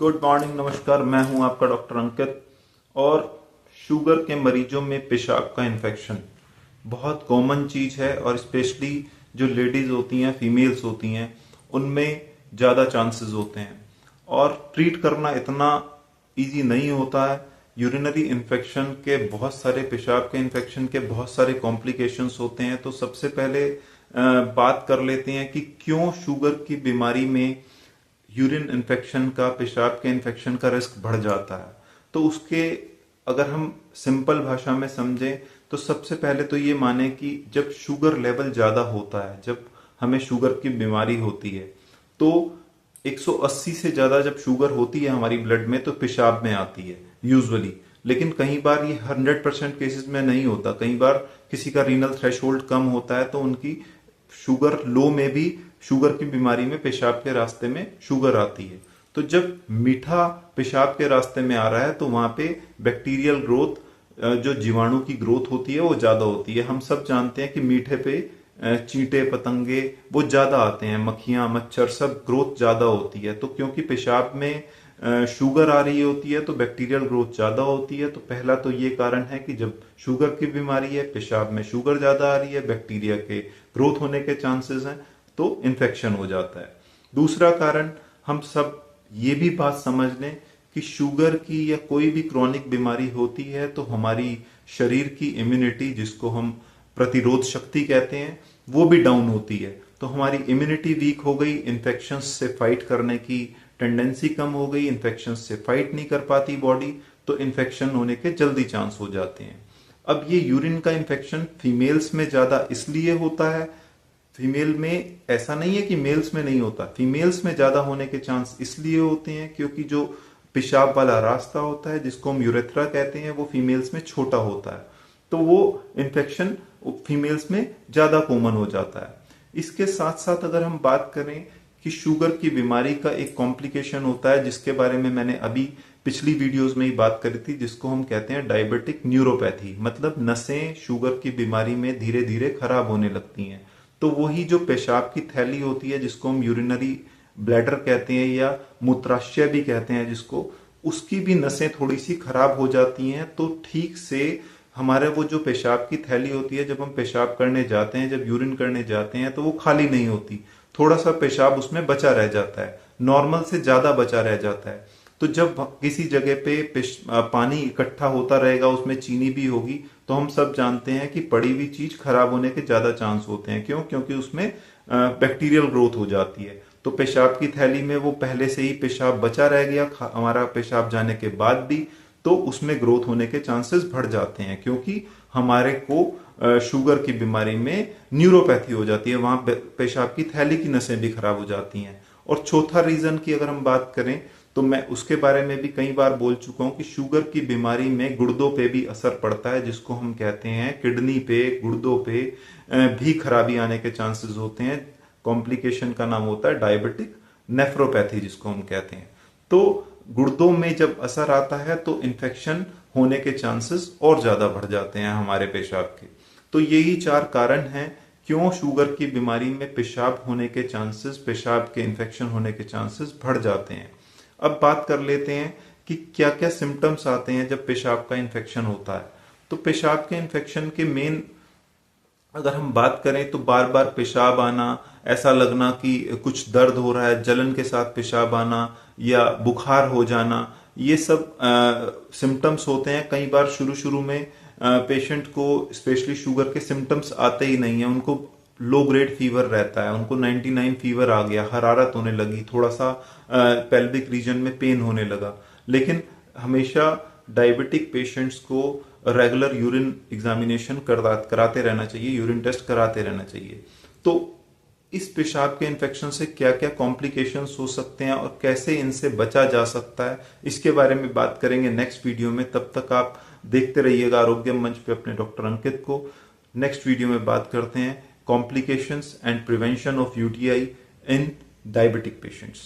Good morning, नमस्कार। मैं हूं आपका डॉक्टर अंकित। और शुगर के मरीजों में पेशाब का इन्फेक्शन बहुत कॉमन चीज है और स्पेशली जो लेडीज होती हैं, फीमेल्स होती हैं, उनमें ज़्यादा चांसेस होते हैं और ट्रीट करना इतना इजी नहीं होता है। यूरिनरी इन्फेक्शन के बहुत सारे, पेशाब के इन्फेक्शन के बहुत सारे कॉम्प्लिकेशंस होते हैं। तो सबसे पहले बात कर लेते हैं कि क्यों शुगर की बीमारी में यूरिन इन्फेक्शन का, पेशाब के इन्फेक्शन का रिस्क बढ़ जाता है। तो उसके अगर हम सिंपल भाषा में समझें तो सबसे पहले तो ये माने कि जब शुगर लेवल ज्यादा होता है, जब हमें शुगर की बीमारी होती है, तो 180 से ज्यादा जब शुगर होती है हमारी ब्लड में तो पेशाब में आती है यूजुअली। लेकिन कई बार ये 100% केसेस में नहीं होता। कई बार किसी का रीनल थ्रेशोल्ड कम होता है तो उनकी शुगर लो में भी, शुगर की बीमारी में पेशाब के रास्ते में शुगर आती है। तो जब मीठा पेशाब के रास्ते में आ रहा है तो वहां पे बैक्टीरियल ग्रोथ, जो जीवाणु की ग्रोथ होती है वो ज्यादा होती है। हम सब जानते हैं कि मीठे पे चींटे, पतंगे वो ज्यादा आते हैं, मक्खियां, मच्छर, सब ग्रोथ ज्यादा होती है। तो क्योंकि पेशाब में शुगर आ रही होती है तो बैक्टीरियल ग्रोथ ज्यादा होती है। तो पहला तो ये कारण है कि जब शुगर की बीमारी है, पेशाब में शुगर ज्यादा आ रही है, बैक्टीरिया के ग्रोथ होने के चांसेस हैं, तो इन्फेक्शन हो जाता है। दूसरा कारण, हम सब ये भी बात समझ लें कि शुगर की या कोई भी क्रॉनिक बीमारी होती है तो हमारी शरीर की इम्यूनिटी, जिसको हम प्रतिरोध शक्ति कहते हैं, वो भी डाउन होती है। तो हमारी इम्यूनिटी वीक हो गई, इन्फेक्शन से फाइट करने की टेंडेंसी कम हो गई, इन्फेक्शन से फाइट नहीं कर पाती बॉडी, तो इन्फेक्शन होने के जल्दी चांस हो जाते हैं। अब ये यूरिन का इन्फेक्शन फीमेल्स में ज्यादा इसलिए होता है, फीमेल में ऐसा नहीं है कि मेल्स में नहीं होता, फीमेल्स में ज्यादा होने के चांस इसलिए होते हैं क्योंकि जो पेशाब वाला रास्ता होता है, जिसको हम यूरेथ्रा कहते हैं, वो फीमेल्स में छोटा होता है। तो वो इन्फेक्शन फीमेल्स में ज्यादा कॉमन हो जाता है। इसके साथ साथ अगर हम बात करें कि शुगर की बीमारी का एक कॉम्प्लिकेशन होता है, जिसके बारे में मैंने अभी पिछली वीडियोस में ही बात करी थी, जिसको हम कहते हैं डायबिटिक न्यूरोपैथी। मतलब नसें शुगर की बीमारी में धीरे धीरे खराब होने लगती हैं। तो वही जो पेशाब की थैली होती है, जिसको हम यूरिनरी ब्लैडर कहते हैं या मूत्राशय भी कहते हैं जिसको, उसकी भी नसें थोड़ी सी खराब हो जाती हैं। तो ठीक से हमारे वो जो पेशाब की थैली होती है, जब हम पेशाब करने जाते हैं, जब यूरिन करने जाते हैं, तो वो खाली नहीं होती, थोड़ा सा पेशाब उसमें बचा रह जाता है, नॉर्मल से ज्यादा बचा रह जाता है। तो जब किसी जगह पे पानी इकट्ठा होता रहेगा, उसमें चीनी भी होगी, तो हम सब जानते हैं कि पड़ी हुई चीज खराब होने के ज्यादा चांस होते हैं। क्यों? क्योंकि उसमें बैक्टीरियल ग्रोथ हो जाती है। तो पेशाब की थैली में वो पहले से ही पेशाब बचा रह गया हमारा पेशाब जाने के बाद भी, तो उसमें ग्रोथ होने के चांसेस बढ़ जाते हैं, क्योंकि हमारे को शुगर की बीमारी में न्यूरोपैथी हो जाती है, वहां पेशाब की थैली की नसें भी खराब हो जाती हैं। और चौथा रीजन की अगर हम बात करें तो मैं उसके बारे में भी कई बार बोल चुका हूं कि शुगर की बीमारी में गुर्दों पे भी असर पड़ता है, जिसको हम कहते हैं किडनी पे, गुर्दों पे भी खराबी आने के चांसेस होते हैं। कॉम्प्लिकेशन का नाम होता है डायबिटिक नेफ्रोपैथी, जिसको हम कहते हैं। तो गुर्दों में जब असर आता है तो इन्फेक्शन होने के चांसेस और ज्यादा बढ़ जाते हैं हमारे पेशाब के। तो यही 4 कारण हैं क्यों शुगर की बीमारी में पेशाब होने के चांसेस, पेशाब के इन्फेक्शन होने के चांसेस बढ़ जाते हैं। अब बात कर लेते हैं कि क्या क्या सिम्टम्स आते हैं जब पेशाब का इन्फेक्शन होता है। तो पेशाब के इन्फेक्शन के मेन अगर हम बात करें तो बार बार पेशाब आना, ऐसा लगना कि कुछ दर्द हो रहा है, जलन के साथ पेशाब आना या बुखार हो जाना, ये सब सिम्टम्स होते हैं। कई बार शुरू शुरू में पेशेंट को स्पेशली शुगर के सिम्टम्स आते ही नहीं है, उनको लो ग्रेड फीवर रहता है, उनको 99 फीवर आ गया, हरारत होने लगी, थोड़ा सा पेल्विक रीजन में पेन होने लगा। लेकिन हमेशा डायबिटिक पेशेंट्स को रेगुलर यूरिन एग्जामिनेशन कराते रहना चाहिए, यूरिन टेस्ट कराते रहना चाहिए। तो इस पेशाब के इन्फेक्शन से क्या क्या कॉम्प्लिकेशंस हो सकते हैं और कैसे इनसे बचा जा सकता है, इसके बारे में बात करेंगे नेक्स्ट वीडियो में। तब तक आप देखते रहिएगा आरोग्य मंच पे अपने डॉक्टर अंकित को। नेक्स्ट वीडियो में बात करते हैं complications and prevention of UTI in diabetic patients.